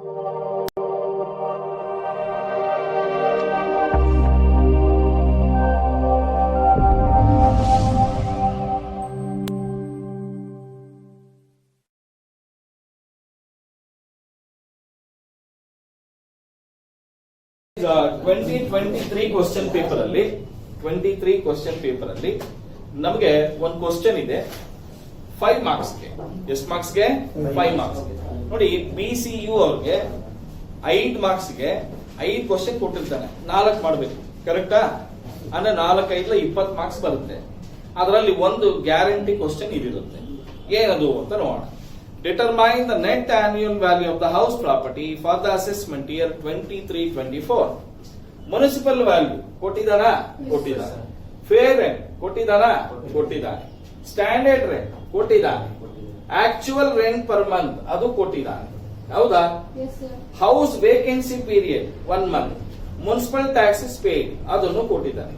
2023 question paper ಅಲ್ಲಿ 23 question paper ಅಲ್ಲಿ ನಮಗೆ ಒಂದು ಕ್ವಶನ್ ಇದೆ 5 ಮಾರ್ಕ್ಸ್ ಗೆ. ಎಷ್ಟು ಮಾರ್ಕ್ಸ್ ಗೆ? 5 ಮಾರ್ಕ್ಸ್ ಗೆ. ನೋಡಿ, BCU ಅವ್ರಿಗೆ 5 ಮಾರ್ಕ್ಸ್ ಗೆ 5 ಕ್ವಶನ್ ಕೊಟ್ಟಿರ್ತಾನೆ, 4 ಮಾಡಬೇಕು. ಕರೆಕ್ಟಾ? ಅಂದ್ರೆ 4 5 20 ಮಾರ್ಕ್ಸ್ ಬರುತ್ತೆ. ಅದರಲ್ಲಿ ಒಂದು ಗ್ಯಾರಂಟಿ ಕ್ವಶನ್ ಇದಿರುತ್ತೆ. ಏನದು ಅಂತ ನೋಡೋಣ. Determine the net annual value of the house property for the assessment year 23-24. Municipal value ಕೊಟ್ಟಿದಾನ? ಕೊಟ್ಟಿದ್ದಾನೆ. ಫೇರ್ ರೆಂಟ್ ಕೊಟ್ಟಿದಾನ? ಕೊಟ್ಟಿದ್ದಾನೆ. ಸ್ಟ್ಯಾಂಡರ್ಡ್ ರೆಂಟ್ ಕೊಟ್ಟಿದ್ದಾನೆ. ಆಕ್ಚುಯಲ್ ರೆಂಟ್ ಪರ್ ಮಂತ್ ಅದು ಕೊಟ್ಟಿದ್ದಾನೆ. ಹೌದಾ? House vacancy period 1 month. Municipal taxes paid ಅದನ್ನು ಕೊಟ್ಟಿದ್ದಾನೆ.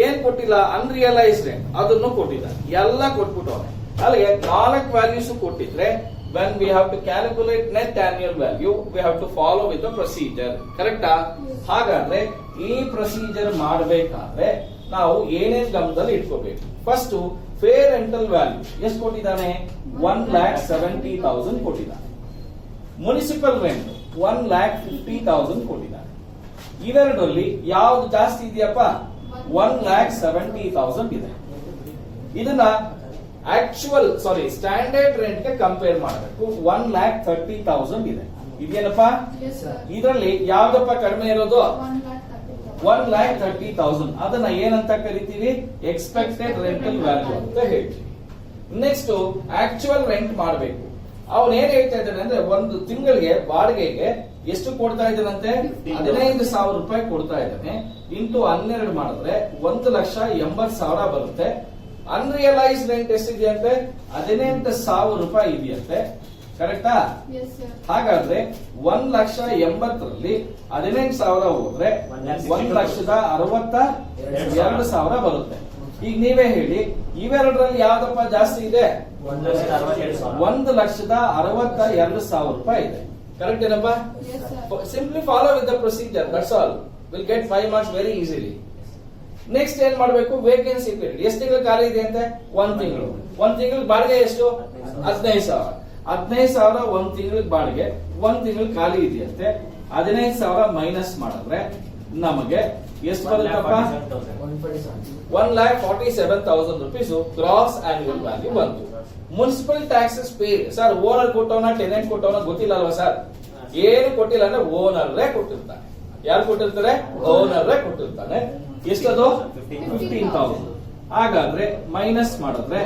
ಏನ್ ಕೊಟ್ಟಿಲ್ಲ? ಅನ್ರಿಯಲೈಸ್ಡ್ ರೆಂಟ್ ಅದನ್ನು ಕೊಟ್ಟಿದ್ದಾನೆ. ಎಲ್ಲ ಕೊಟ್ಬಿಟ್ಟವನೆ. ಅಲ್ಲಿಗೆ 4 ವ್ಯಾಲ್ಯೂಸ್ ಕೊಟ್ಟಿದ್ರೆ when we have to calculate net annual value we have to follow with the procedure. ಕರೆಕ್ಟಾ? ಹಾಗಾದ್ರೆ ಈ ಪ್ರೊಸೀಜರ್ ಮಾಡಬೇಕಾದ್ರೆ ನಾವು ಏನೇನ್ ಗಮನದಲ್ಲಿ ಇಟ್ಕೋಬೇಕು? ಫಸ್ಟ್ ಫೇರ್ ರೆಂಟಲ್ ವ್ಯಾಲ್ಯೂ ಎಷ್ಟು ಕೊಟ್ಟಿದ್ದಾನೆ? 1,70,000 ಕೊಟ್ಟಿದ್ದಾನೆ. ಮುನಿಸಿಪಲ್ ರೆಂಟ್ 1,50,000 ಕೊಟ್ಟಿದ್ದಾನೆ. ಇವೆರಡರಲ್ಲಿ ಯಾವ್ದು ಜಾಸ್ತಿ ಇದೆಯಪ್ಪ? 1,70,000 ಇದೆ. ಇದನ್ನ ಸ್ಟ್ಯಾಂಡರ್ಡ್ ರೆಂಟ್ ಗೆ ಕಂಪೇರ್ ಮಾಡಬೇಕು. 1,30,000 ಇದೆ. ಇದೇನಪ್ಪ? ಇದರಲ್ಲಿ ಯಾವ್ದಪ್ಪ ಕಡಿಮೆ ಇರೋದು? 1,30,000. ಅದನ್ನ ಏನಂತ ಕರಿತೀವಿ? ಎಕ್ಸ್ಪೆಕ್ಟೆಡ್ ರೆಂಟಲ್ ವ್ಯಾಲ್ಯೂ ಅಂತ ಹೇಳ್ತೀವಿ. ನೆಕ್ಸ್ಟ್ ಆಕ್ಚುಯಲ್ ರೆಂಟ್ ಮಾಡಬೇಕು. ಅವನ್ ಏನ್ ಹೇಳ್ತಾ ಇದ್ದಾನೆ ಅಂದ್ರೆ, ಒಂದು ತಿಂಗಳಿಗೆ ಬಾಡಿಗೆಗೆ ಎಷ್ಟು ಕೊಡ್ತಾ ಇದ್ದಾನಂತೆ? 15,000 ರೂಪಾಯಿ ಕೊಡ್ತಾ ಇದ್ದಾನೆ. ಇಂಟು 12 ಮಾಡಿದ್ರೆ 1,80,000 ಬರುತ್ತೆ. Unrealised rent ಎಷ್ಟಿದೆಯಂತೆ? 18,000 ರೂಪಾಯಿ ಇದೆಯಂತೆ. ಕರೆಕ್ಟಾ? ಹಾಗಾದ್ರೆ 1,80,000ರಲ್ಲಿ 18,000 ಹೋದ್ರೆ 1,62,000 ಬರುತ್ತೆ. ಈಗ ನೀವೇ ಹೇಳಿ, ಇವೆರಡರಲ್ಲಿ ಯಾವ್ದಪ್ಪ ಜಾಸ್ತಿ ಇದೆ? 1,62,000 ರೂಪಾಯಿ ಇದೆ. ಕರೆಕ್ಟ್ ಏನಪ್ಪ? Simply follow with the procedure. That's all. Will get 5 marks very easily. Next ಏನ್ ಮಾಡಬೇಕು? ವೇಕೆನ್ಸಿ ಪೀರಿಯಡ್ ಎಷ್ಟು ತಿಂಗಳು ಖಾಲಿ ಇದೆ ಅಂತೆ? 1 ತಿಂಗಳು. 1 ತಿಂಗಳು ಬಾಡಿಗೆ ಎಷ್ಟು? 15,000. 15,000 1 ತಿಂಗಳಿಗೆ ಬಾಡಿಗೆ, 1 ತಿಂಗಳು ಖಾಲಿ ಇದೆಯಂತೆ. 15,000 ಮೈನಸ್ ಮಾಡಿದ್ರೆ ನಮಗೆ ಎಷ್ಟು ಬರುತ್ತಪ್ಪ? 1,47,000 rupees ಗ್ರಾಸ್ ಆನ್ಯುವಲ್ ವ್ಯಾಲ್ಯೂ ಬಂತು. Municipal taxes paid. Sir, owner ಕೊಟ್ಟವನ ಟೆನೆಂಟ್ ಕೊಟ್ಟವನ ಗೊತ್ತಿಲ್ಲ ಅಲ್ವಾ ಸರ್? ಏನು ಕೊಟ್ಟಿಲ್ಲ ಅಂದ್ರೆ ಓನರ್ರೇ ಕೊಟ್ಟಿರ್ತಾನೆ. ಯಾರು ಕೊಟ್ಟಿರ್ತಾರೆ? ಓನರ್ರೇ ಕೊಟ್ಟಿರ್ತಾನೆ. ಎಷ್ಟದು? 15,000. ಹಾಗಾದ್ರೆ ಮೈನಸ್ ಮಾಡಿದ್ರೆ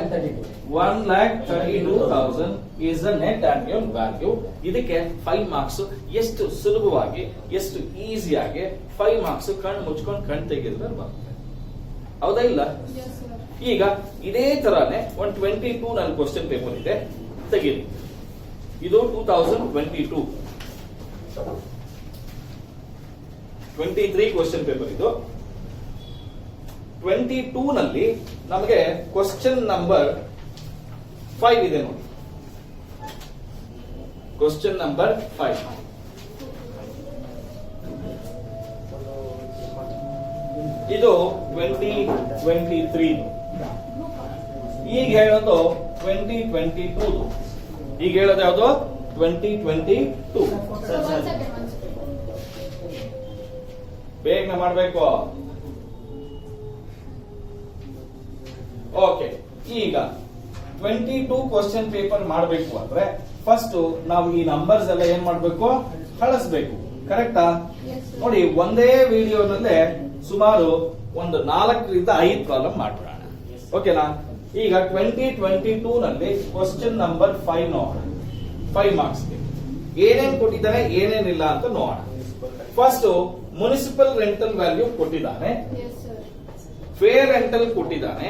1,32,000 is the net annual value. ಇದಕ್ಕೆ 5 ಮಾರ್ಕ್ಸ್. ಎಷ್ಟು ಸುಲಭವಾಗಿ, ಎಷ್ಟು ಈಸಿಯಾಗಿ 5 ಮಾರ್ಕ್ಸ್ ಕಣ್ಣು ಮುಚ್ಕೊಂಡು ಕಣ್ ತೆಗೆದ್ರೆ ಬರುತ್ತೆ. ಹೌದಾ ಇಲ್ಲ? ಈಗ ಇದೇ ತರಾನೇ 122 ನಲ್ಲಿ ಕ್ವಶನ್ ಪೇಪರ್ ಇದೆ, ತೆಗೀರಿ. ಇದು 2022 23 ಕ್ವಶನ್ ಪೇಪರ್. ಇದು 22 ನಲ್ಲಿ ನಮಗೆ ಕ್ವಶನ್ ನಂಬರ್ 5 ಇದೆ ನೋಡಿ. Question number 5. ಇದು 2023. ಈಗ ಹೇಳೋದು 2022. ಈಗ ಹೇಳೋದು ಯಾವುದು? 2022. ಬೇಗ ಮಾಡಬೇಕು. ಓಕೆ, ಈಗ 22 ಕ್ವಶನ್ ಪೇಪರ್ ಮಾಡಬೇಕು ಅಂದ್ರೆ ಫಸ್ಟ್ ನಾವು ಈ ನಂಬರ್ಸ್ ಎಲ್ಲ ಏನ್ ಮಾಡಬೇಕು? ಕಳಿಸ್ಬೇಕು. ಕರೆಕ್ಟಾ? ನೋಡಿ, ಒಂದೇ ವಿಡಿಯೋನಲ್ಲೇ ಸುಮಾರು ಒಂದು 4 ರಿಂದ 5 ಪ್ರಾಬ್ಲಮ್ ಮಾಡ್ಬಿಡೋಣ. ಓಕೆನಾ? ಈಗ 2022 ನಲ್ಲಿ ಕ್ವಶನ್ ನಂಬರ್ 5 ನೋಡೋಣ. 5 ಮಾರ್ಕ್ಸ್ ಏನೇನ್ ಕೊಟ್ಟಿದ್ದಾನೆ, ಏನೇನಿಲ್ಲ ಅಂತ ನೋಡೋಣ. ಫಸ್ಟ್ ಮುನಿಸಿಪಲ್ ರೆಂಟಲ್ ವ್ಯಾಲ್ಯೂ ಕೊಟ್ಟಿದ್ದಾನೆ. ಫೇರ್ ರೆಂಟಲ್ ಕೊಟ್ಟಿದ್ದಾನೆ.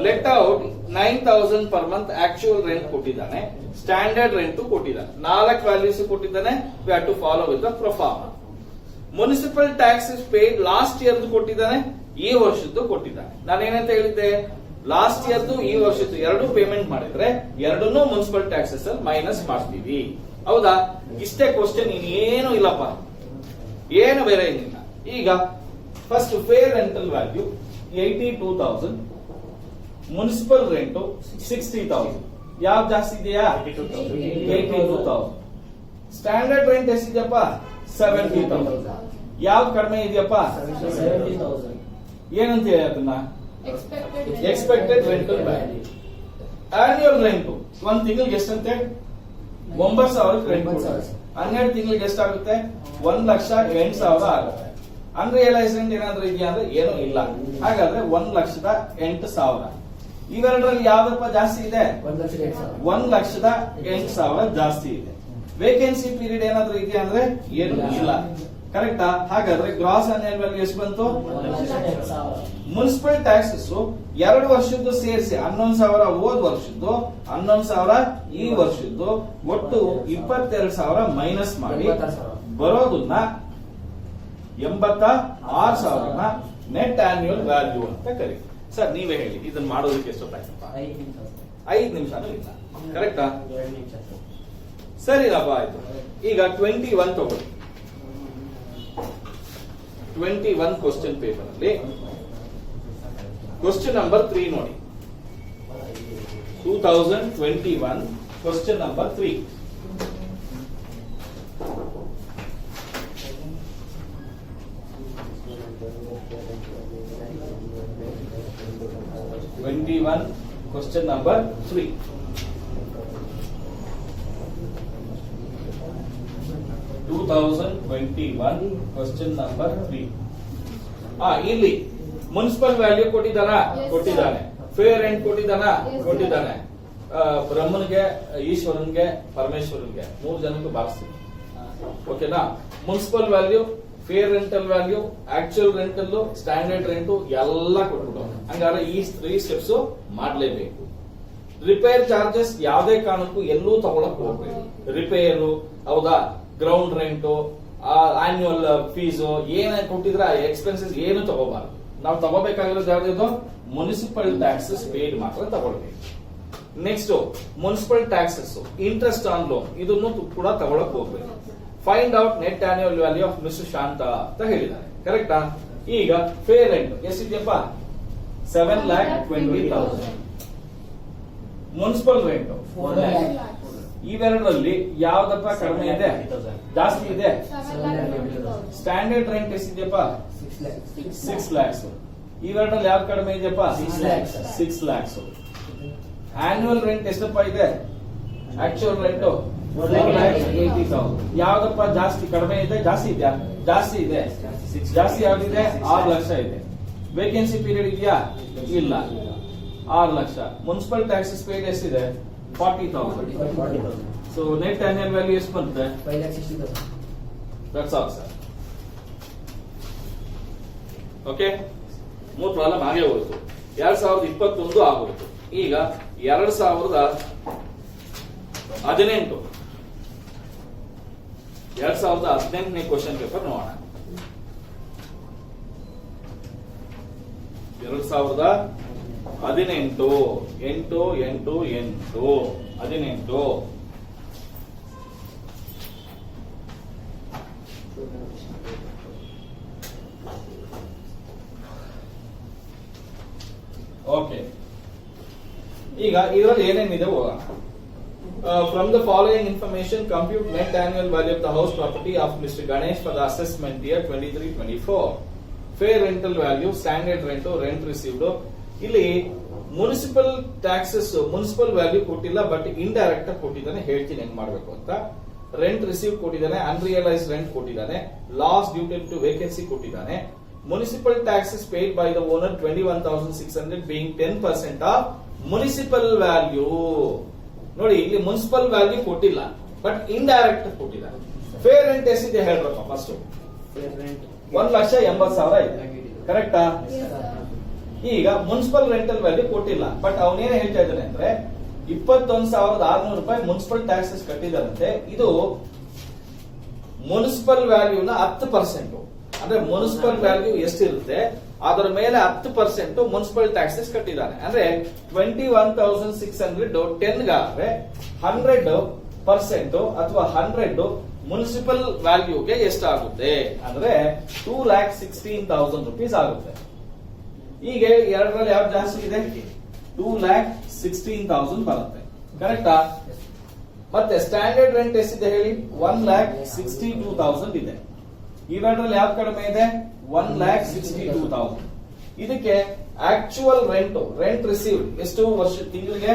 Let out 9,000 per month actual rent ಕೊಟ್ಟಿದ್ದಾನೆ. ಸ್ಟ್ಯಾಂಡರ್ಡ್ ರೆಂಟ್ ಕೊಟ್ಟಿದ್ದಾನೆ. 4 ವ್ಯಾಲ್ಯೂಸ್ ಕೊಟ್ಟಿದ್ದಾನೆ. We have to follow with the proforma. Municipal taxes paid last year ಕೊಟ್ಟಿದ್ದಾನೆ, ಈ ವರ್ಷದ್ದು ಕೊಟ್ಟಿದ್ದಾನೆ. ನಾನೇನಂತ ಹೇಳಿದ್ದೆ? ಲಾಸ್ಟ್ ಇಯರ್ದು ಈ ವರ್ಷದ್ದು ಎರಡು ಪೇಮೆಂಟ್ ಮಾಡಿದ್ರೆ ಎರಡನ್ನೂ ಮುನ್ಸಿಪಲ್ ಟ್ಯಾಕ್ಸಸ್ ಅಲ್ಲಿ ಮೈನಸ್ ಮಾಡ್ತೀವಿ. ಹೌದಾ? ಇಷ್ಟೇ ಕ್ವಶನ್, ಇನ್ನೇನು ಇಲ್ಲಪ್ಪ, ಏನು ಬೇರೆ ಏನಿಲ್ಲ. ಈಗ first fair rental value 82,000, municipal rent 60,000. ಯಾವ್ದು ಜಾಸ್ತಿ ಇದೆಯಾ? 82,000. ಸ್ಟ್ಯಾಂಡರ್ಡ್ ರೆಂಟ್ ಎಷ್ಟಿದೆಯಪ್ಪ? 70,000. ಯಾವ್ದು ಕಡಿಮೆ ಇದೆಯಪ್ಪ? 70,000. ಏನಂತ ಹೇಳಿ ಅದನ್ನ? Expected rental value. Annual rent ಒಂದ್ ತಿಂಗಳಿಗೆ ಎಷ್ಟಂತೆ? 9,000 ರೆಂಟ್. 12 ತಿಂಗಳಿಗೆ ಎಷ್ಟಾಗುತ್ತೆ? 1,08,000 ಆಗುತ್ತೆ. ಅನ್ರಿಯಲೈಸ್ ರೆಂಟ್ ಏನಾದ್ರೂ ಇದೆಯಾ ಅಂದ್ರೆ ಏನೂ ಇಲ್ಲ. ಹಾಗಾದ್ರೆ 1,08,000. ಇವೆರಡರಲ್ಲಿ ಯಾವ್ದಪ್ಪ ಜಾಸ್ತಿ ಇದೆ? 1,08,000 ಜಾಸ್ತಿ ಇದೆ. ವೇಕೆನ್ಸಿ ಪೀರಿಯಡ್ ಏನಾದ್ರೂ ಇದೆಯಾ ಅಂದ್ರೆ ಏನು ಇಲ್ಲ. ಕರೆಕ್ಟಾ? ಹಾಗಾದ್ರೆ ಗ್ರಾಸ್ ಆನ್ಯುವಲ್ ವ್ಯಾಲ್ಯೂ ಎಷ್ಟು ಬಂತು? 1,08,000. ಮುನ್ಸಿಪಲ್ ಟ್ಯಾಕ್ಸಸ್ 2 ವರ್ಷದ್ದು ಸೇರಿಸಿ 11,000 ಹೋದ್ ವರ್ಷದ್ದು, 11,000 ಈ ವರ್ಷದ್ದು, ಒಟ್ಟು 22,000 ಮೈನಸ್ ಮಾಡಿ 86,000. ಬರೋದನ್ನ 86,000 ನೆಟ್ ಆನ್ಯುವಲ್ ವ್ಯಾಲ್ಯೂ ಅಂತ ಕರೀತೀವಿ. ಸರ್ ನೀವೇ ಹೇಳಿ, ಇದನ್ನ ಮಾಡೋದಕ್ಕೆ ಎಷ್ಟೊತ್ತಾಯ್ತಪ್ಪ? 5 ನಿಮಿಷನೂ ಇಲ್ಲ. ಕರೆಕ್ಟಾ? ಸರಿನಪ್ಪ, ಆಯ್ತು. ಈಗ 21 ತಗೊಳ್ಳಿ. 21 ಕ್ವಶನ್ ಪೇಪರ್ ಅಲ್ಲಿ ಕ್ವಶನ್ ನಂಬರ್ 3 ನೋಡಿ. 2021 question number 3. Question number 3. 2021 question number 3. ಇಲ್ಲಿ ಮುನ್ಸಿಪಲ್ ವ್ಯಾಲ್ಯೂ ಕೊಟ್ಟಿದ್ದಾರಾ? ಕೊಟ್ಟಿದ್ದಾನೆ. ಫೇರ್ ರೆಂಟ್ ಕೊಟ್ಟಿದ್ದಾನಾ? ಕೊಟ್ಟಿದ್ದಾನೆ. ಬ್ರಹ್ಮನ್ಗೆ, ಈಶ್ವರನ್ಗೆ, ಪರಮೇಶ್ವರನ್ಗೆ 3 ಜನಕ್ಕೂ ಬಾರಿಸ್ತೀನಿ. ಓಕೆನಾ? Municipal value, fair rental value, actual rental, standard rent ಎಲ್ಲ ಕೊಟ್ಬಿಟ್ಟು ಹಂಗಾದ್ರೆ ಈ 3 ಸ್ಟೆಪ್ಸ್ ಮಾಡಲೇಬೇಕು. ರಿಪೇರ್ ಚಾರ್ಜಸ್ ಯಾವುದೇ ಕಾರಣಕ್ಕೂ ಎಲ್ಲೂ ತಗೊಳಕ್ ಹೋಗ್ಬೇಕು. ರಿಪೇರು ಹೌದಾ, ಗ್ರೌಂಡ್ ರೆಂಟು, ಆನ್ಯುವಲ್ ಫೀಸು ಏನೇ ಕೊಟ್ಟಿದ್ರೆ ಎಕ್ಸ್ಪೆನ್ಸಸ್ ಏನು ತಗೋಬಾರ್ದು. ನಾವು ತಗೋಬೇಕಾಗಿರೋದು ಯಾವ್ದು? ಮುನ್ಸಿಪಲ್ ಟ್ಯಾಕ್ಸಸ್ ಪೇಡ್ ಮಾತ್ರ ತಗೊಳ್ಬೇಕು. Next municipal taxes, interest on loan ಇದನ್ನು ಕೂಡ ತಗೊಳಕ್ ಹೋಗ್ಬೇಕು. Find out net annual value of miss Shanta ಅಂತ ಹೇಳಿದ್ದಾರೆ. ಕರೆಕ್ಟಾ? ಈಗ ಫೇರ್ ರೆಂಟ್ ಎಷ್ಟಿದೆಯಪ್ಪ? 7,20,000. Municipal rent 4 lakh. ಇವೆರಡರಲ್ಲಿ ಯಾವ್ದಪ್ಪ ಕಡಿಮೆ ಇದೆ? ಜಾಸ್ತಿ ಇದೆ? ಸ್ಟ್ಯಾಂಡರ್ಡ್ ರೆಂಟ್ ಎಷ್ಟಿದೆಯಪ್ಪ? 6 lakhs. ಇವೆರಡರಲ್ಲಿ ಯಾವ್ದು ಕಡಿಮೆ ಇದೆಯಪ್ಪ? 6 lakhs. ಆನ್ಯುವಲ್ ರೆಂಟ್ ಎಷ್ಟಪ್ಪ ಇದೆ? Actual rent 4,80,000. ಯಾವ್ದಪ್ಪ ಜಾಸ್ತಿ ಕಡಿಮೆ ಇದೆ? ಜಾಸ್ತಿ ಇದೆಯಾ? ಜಾಸ್ತಿ ಇದೆ. ಜಾಸ್ತಿ ಯಾವ್ದಿದೆ? 6 ಲಕ್ಷ ಇದೆ. ವೇಕೆನ್ಸಿ ಪೀರಿಯಡ್ ಇದೆಯಾ? ಇಲ್ಲ. 6 ಲಕ್ಷ. ಮುನ್ಸಿಪಲ್ ಟ್ಯಾಕ್ಸಸ್ ಪೇಡ್ ಎಷ್ಟಿದೆ? 40,000. ಸೊ ನೆಟ್ ಆನ್ಯುವಲ್ ವ್ಯಾಲ್ಯೂ ಎಷ್ಟು ಬರುತ್ತೆ? 5,60,000. That's all sir. Okay, 3 problem ಆಗೇ ಹೋಯ್ತು. 2021 ಆಗೋಯ್ತು. ಈಗ 2018 2018ನೇ ಕ್ವಶನ್ ಪೇಪರ್ ನೋಡೋಣ. 2018 18. ಓಕೆ, ಈಗ ಇದರಲ್ಲಿ ಏನೇನಿದೆ ಹೋಗೋಣ. From the following information, compute net annual value of the house property of Mr. Ganesh for the assessment year 23-24. Fair rental value, standard rent, rent received. ಇಲ್ಲಿ ಮುನ್ಸಿಪಲ್ ಟ್ಯಾಕ್ಸಸ್, ಮುನ್ಸಿಪಲ್ ವ್ಯಾಲ್ಯೂ ಕೊಟ್ಟಿಲ್ಲ, but indirect ಕೊಟ್ಟಿದ್ದಾನೆ. ಹೇಳ್ತೀನಿ ಹೆಂಗ್ ಮಾಡ್ಬೇಕು ಅಂತ. Rent receive ಕೊಟ್ಟಿದ್ದಾನೆ, unrealised rent ಕೊಟ್ಟಿದ್ದಾನೆ, loss due to vacancy ಕೊಟ್ಟಿದ್ದಾನೆ. Municipal taxes paid by the owner 21,600 being 10% of municipal value. ನೋಡಿ, ಇಲ್ಲಿ ಮುನ್ಸಿಪಲ್ ವ್ಯಾಲ್ಯೂ ಕೊಟ್ಟಿಲ್ಲ, ಬಟ್ ಇಂಡೈರೆಕ್ಟ್ ಕೊಟ್ಟಿದ್ದಾರೆ. ಫೇರ್ ರೆಂಟ್ ಎಷ್ಟಿದೆ ಹೇಳ್ರಪ್ಪ? ಫಸ್ಟ್ 1,80,000 ಇದೆ. ಕರೆಕ್ಟಾ? ಈಗ ಮುನ್ಸಿಪಲ್ ರೆಂಟಲ್ ವ್ಯಾಲ್ಯೂ ಕೊಟ್ಟಿಲ್ಲ, ಬಟ್ ಅವನೇನು ಹೇಳ್ತಾ ಇದ್ದಾನೆ ಅಂದ್ರೆ 21,600 ರೂಪಾಯಿ ಮುನ್ಸಿಪಲ್ ಟ್ಯಾಕ್ಸಸ್ ಕಟ್ಟಿದಾರಂತೆ. ಇದು ಮುನ್ಸಿಪಲ್ ವ್ಯಾಲ್ಯೂನ 10%. ಅಂದ್ರೆ ಮುನ್ಸಿಪಲ್ ವ್ಯಾಲ್ಯೂ ಎಷ್ಟಿರುತ್ತೆ ಅದರ ಮೇಲೆ 10% ಮುನ್ಸಿಪಲ್ ಟ್ಯಾಕ್ಸಸ್ ಕಟ್ಟಿದ್ದಾನೆ. ಅಂದ್ರೆ 21,600 10 ಗಾದ್ರೆ 100 ಪರ್ಸೆಂಟ್ ಅಥವಾ 100 ಮುನ್ಸಿಪಲ್ ವ್ಯಾಲ್ಯೂಗೆ ಎಷ್ಟಾಗುತ್ತೆ ಅಂದ್ರೆ 2,16,000 rupees ಆಗುತ್ತೆ. ಈಗ ಎರಡರಲ್ಲಿ ಯಾವ್ದು ಜಾಸ್ತಿ ಇದೆ? 2,16,000 ಬರುತ್ತೆ. ಕರೆಕ್ಟಾ? ಮತ್ತೆ ಸ್ಟ್ಯಾಂಡರ್ಡ್ ರೆಂಟ್ ಎಷ್ಟಿದೆ ಹೇಳಿ? 1,62,000 ಇದೆ. ಇವೆರಡರಲ್ಲಿ ಯಾವ್ದು ಕಡಿಮೆ ಇದೆ? 1,62,000. ಇದಕ್ಕೆ ಆಕ್ಚುಯಲ್ ರೆಂಟ್ ರಿಸೀವ್ಡ್ ಎಷ್ಟು ವರ್ಷ ತಿಂಗಳಿಗೆ?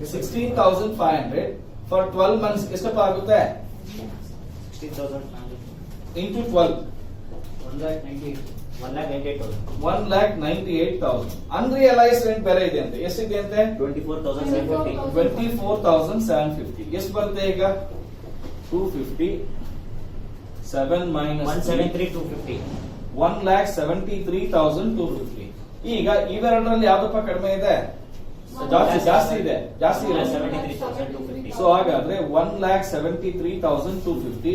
16,500 ಫಾರ್ 12 ಮಂತ್ಸ್ ಎಷ್ಟಪ್ಪ ಆಗುತ್ತೆ? 16,500 ಇಂಟು 12 1,98,000. ಅನ್ರಿಯಲೈಸ್ ರೆಂಟ್ ಬೇರೆ ಇದೆ ಅಂತೆ. ಎಷ್ಟಿದೆ ಅಂತೆ? 24,750 24,750. ಎಷ್ಟು ಬರುತ್ತೆ ಈಗ? 250 7 ಮೈನಸ್ 173,250 1,73,250. ಈಗ ಇವೆರಡರಲ್ಲಿ ಯಾವ್ದಪ್ಪ ಕಡಿಮೆ ಇದೆ? ಜಾಸ್ತಿ ಇದೆ. ಜಾಸ್ತಿ ಇದೆ. 173,250 ಸೊ ಹಾಗಾದ್ರೆ 1,73,250.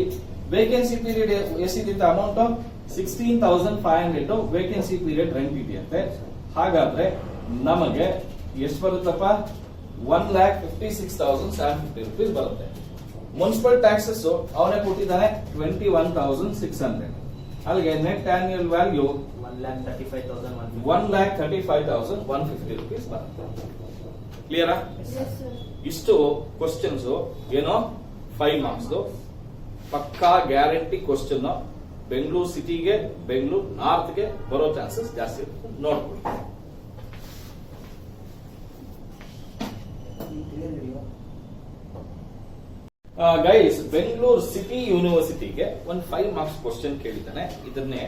ವೇಕೆನ್ಸಿ ಪೀರಿಯಡ್ ಎಷ್ಟಿದೆ ಅಮೌಂಟ್? 16,500 ವೇಕೆನ್ಸಿ ಪೀರಿಯಡ್ ರೆಂಟ್ ಇದೆಯಂತೆ. ಹಾಗಾದ್ರೆ ನಮಗೆ ಎಷ್ಟು ಬರುತ್ತಪ್ಪ? 1,56,750 rupees ಬರುತ್ತೆ. ಮುನ್ಸಿಪಲ್ ಟ್ಯಾಕ್ಸಸ್ ಅವನೇ ಕೊಟ್ಟಿದ್ದಾನೆ 21,600. ಅಲ್ಲಿಗೆ ನೆಟ್ ಆನ್ಯುಯಲ್ ವ್ಯಾಲ್ಯೂ 1,35,150 1,35,150 rupees ಬರುತ್ತೆ. ಕ್ಲಿಯರಾ? ಇಷ್ಟು ಕ್ವಶನ್ಸ್ ಏನೋ 5 ಮಾರ್ಕ್ಸ್ ಪಕ್ಕಾ ಗ್ಯಾರಂಟಿ ಕ್ವಶನ್. ಬೆಂಗಳೂರು ಸಿಟಿಗೆ, ಬೆಂಗಳೂರು ನಾರ್ತ್ಗೆ ಬರೋ ಚಾನ್ಸಸ್ ಜಾಸ್ತಿ ಇರುತ್ತೆ. ನೋಡ್ಕೊಳ್ಳಿ. ಗೈಸ್, ಬೆಂಗಳೂರು ಸಿಟಿ ಯೂನಿವರ್ಸಿಟಿಗೆ ಒಂದು 5 ಮಾರ್ಕ್ಸ್ ಕ್ವಶನ್ ಕೇಳಿದ್ದಾನೆ. ಇದನ್ನೇ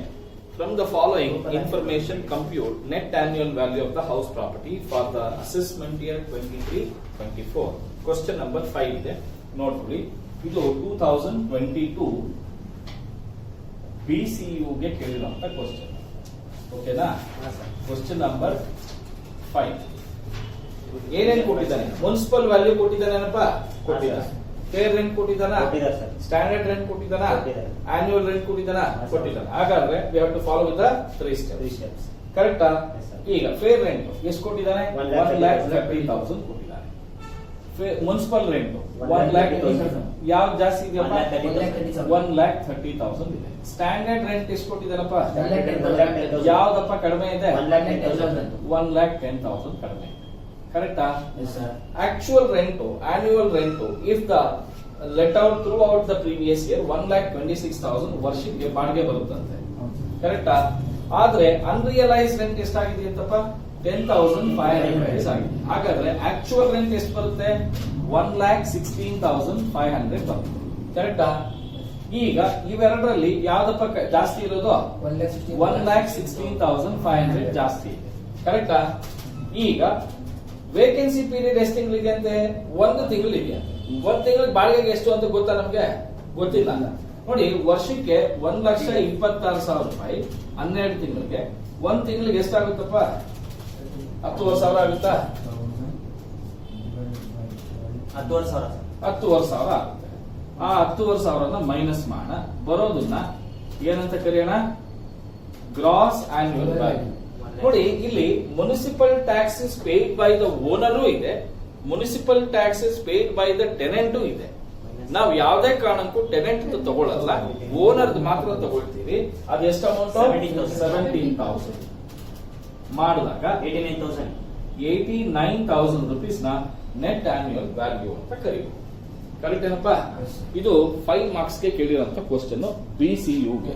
from the following information compute net annual value of the house property for the assessment year 23-24. Question number 5 ಇದೆ, ನೋಡ್ಕೊಳ್ಳಿ. ಇದು 2022 BCUಗೆ ಕೇಳಿರುವಂತ ಕ್ವಶನ್. ಓಕೆನಾ? ಕ್ವಶನ್ ನಂಬರ್ 5 ಏನೇನು ಕೊಟ್ಟಿದ್ದಾನೆ? ಮುನ್ಸಿಪಲ್ ವ್ಯಾಲ್ಯೂ ಕೊಟ್ಟಿದ್ದಾನೇನಪ್ಪ? ಕೊಟ್ಟಿದ್ದಾನೆ. ಫೇರ್ ರೆಂಟ್ ಕೊಟ್ಟಿದ್ದಾನ? ಕೊಟ್ಟಿದ್ದಾರೆ ಸರ್. ಸ್ಟ್ಯಾಂಡರ್ಡ್ ರೆಂಟ್ ಕೊಟ್ಟಿದ್ದಾನ? ಕೊಟ್ಟಿದ್ದಾರೆ. ಆನ್ಯುವಲ್ ರೆಂಟ್ ಕೊಟ್ಟಿದ್ದಾನ? ಸರ್. ಕೊಟ್ಟಿದ್ದಾನೆ. ಹಾಗಾದ್ರೆ we have to follow with the 3 3 steps. steps. ಕರೆಕ್ಟಾ? Yes, sir. ಈಗ ಫೇರ್ ರೆಂಟ್ ಎಷ್ಟು ಕೊಟ್ಟಿದ್ದಾನೆ? 1,30,000 ಕೊಟ್ಟಿದ್ದಾನೆ. Municipal rent 1,00,000. ಯಾವ್ದು ಜಾಸ್ತಿ ಇದೆಯಪ್ಪ? 1,30,000 ಇದೆ. ಸ್ಟ್ಯಾಂಡರ್ಡ್ ರೆಂಟ್ ಎಷ್ಟು ಕೊಟ್ಟಿದ್ದಾರಪ್ಪ? 1,10,000. ಯಾವ್ದಪ್ಪ ಕಡಿಮೆ ಇದೆ? 1,10,000. 1,10,000 ಕಡಿಮೆ. ಕರೆಕ್ಟಾ? Yes, sir. Actual rent, annual rent if the let out through out the previous year 1,26,000 ವರ್ಷಕ್ಕೆ ಬಾಡಿಗೆ ಬರುತ್ತಂತೆ. ಕರೆಕ್ಟಾ? ಆದ್ರೆ ಅನ್ರಿಯಲೈಸ್ ರೆಂಟ್ ಎಷ್ಟಾಗಿದೆ ಅಂತಪ್ಪ? 10,500 ಆಗಿದೆ. ಹಾಗಾದ್ರೆ ಆಕ್ಚುಯಲ್ ರೆಂಟ್ ಎಷ್ಟು ಬರುತ್ತೆ? 1,16,500 ಬರುತ್ತೆ. ಕರೆಕ್ಟಾ? ಈಗ ಇವೆರಡರಲ್ಲಿ ಯಾವ್ದಪ್ಪ ಜಾಸ್ತಿ ಇರೋದು? 1,16,500 ಜಾಸ್ತಿ ಇದೆ. ಕರೆಕ್ಟಾ? ಈಗ ವೇಕೆನ್ಸಿ ಪೀರಿಯಡ್ ಎಷ್ಟು ತಿಂಗಳಿಗೆ ಅಂತೆ? 1 ತಿಂಗಳಿಗೆ. 1 ತಿಂಗಳಿಗೆ ಬಾಡಿಗೆಗೆ ಎಷ್ಟು ಅಂತ ಗೊತ್ತಾ ನಮ್ಗೆ? ಗೊತ್ತಿಲ್ಲ. ನೋಡಿ, ವರ್ಷಕ್ಕೆ 1,26,000 ರೂಪಾಯಿ 12 ತಿಂಗಳಿಗೆ. 1 ತಿಂಗಳಿಗೆ ಎಷ್ಟಾಗುತ್ತಪ್ಪ? 10,000 ಆಗುತ್ತಾ? 10,000 10,000 ಆಗುತ್ತೆ. ಆ 10,000 ಮೈನಸ್ ಮಾಡೋಣ. ಬರೋದನ್ನ ಏನಂತ ಕರೆಯೋಣ? Gross annual value. ನೋಡಿ, ಇಲ್ಲಿ municipal taxes paid by the owner ಇದೆ, municipal taxes paid by the tenant ಇದೆ. ನಾವು ಯಾವುದೇ ಕಾರಣಕ್ಕೂ ಟೆನೆಂಟ್ ತಗೊಳ್ಳಲ್ಲ, ಓನರ್ ಮಾತ್ರ ತಗೊಳ್ತೀವಿ. ಅದು ಎಷ್ಟು ಅಮೌಂಟ್? 17,000 ಮಾಡಿದಾಗ 89,000 rupees ನ ನೆಟ್ ಆನ್ಯುಯಲ್ ವ್ಯಾಲ್ಯೂ ಅಂತ ಕರೀಬಹುದು. ಕರೆಕ್ಟ್ ಏನಪ್ಪಾ? ಇದು 5 ಮಾರ್ಕ್ಸ್ಗೆ ಕೇಳಿರುವಂತ ಕ್ವಶನ್ BCUಗೆ.